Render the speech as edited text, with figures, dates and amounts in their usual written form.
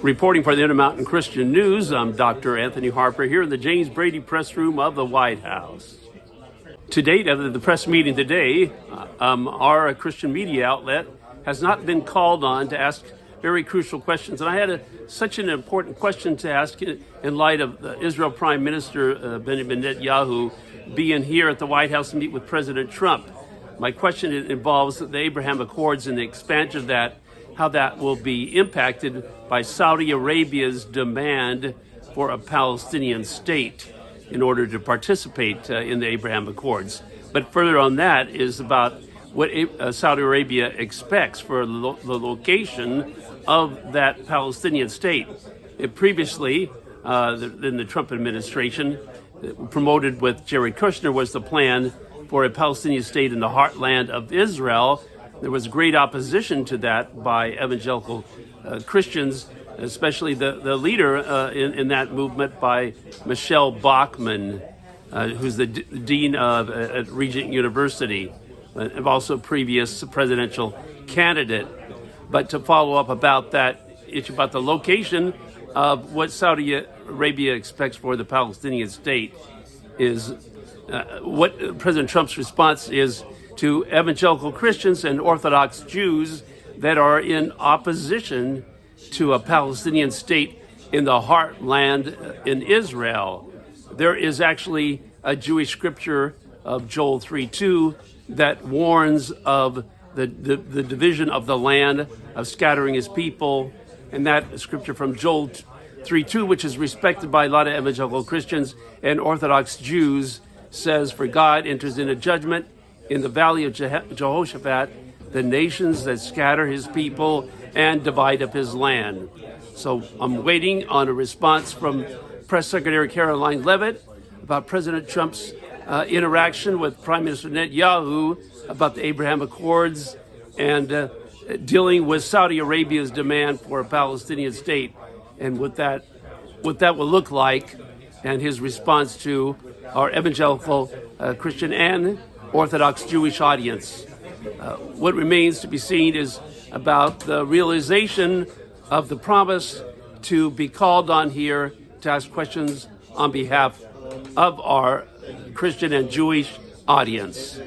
Reporting for the InterMountain Christian News, I'm Dr. Anthony Harper here in the James Brady press room of the White House. To date, after the press meeting today, our Christian media outlet has not been called on to ask very crucial questions. And I had such an important question to ask in light of the Israel Prime Minister Benjamin Netanyahu being here at the White House to meet with President Trump. My question involves the Abraham Accords and the expansion of that, how that will be impacted by Saudi Arabia's demand for a Palestinian state in order to participate in the Abraham Accords. But further on that is about what Saudi Arabia expects for the location of that Palestinian state. Previously, in the Trump administration, promoted with Jared Kushner, was the plan for a Palestinian state in the heartland of Israel. There was great opposition to that by evangelical Christians, especially the leader in that movement by Michelle Bachmann, who's the dean at Regent University, and also previous presidential candidate. But to follow up about that issue, about the location of what Saudi Arabia expects for the Palestinian state, is what President Trump's response is to evangelical Christians and Orthodox Jews that are in opposition to a Palestinian state in the heartland in Israel. There is actually a Jewish scripture of Joel 3:2 that warns of the division of the land, of scattering his people. And that scripture from Joel 3:2, which is respected by a lot of evangelical Christians and Orthodox Jews, says, "For God enters into judgment in the valley of Jehoshaphat, the nations that scatter his people and divide up his land." So I'm waiting on a response from Press Secretary Caroline Leavitt about President Trump's interaction with Prime Minister Netanyahu about the Abraham Accords and dealing with Saudi Arabia's demand for a Palestinian state, and what that will look like, and his response to our evangelical Christian and Orthodox Jewish audience. What remains to be seen is about the realization of the promise to be called on here to ask questions on behalf of our Christian and Jewish audience.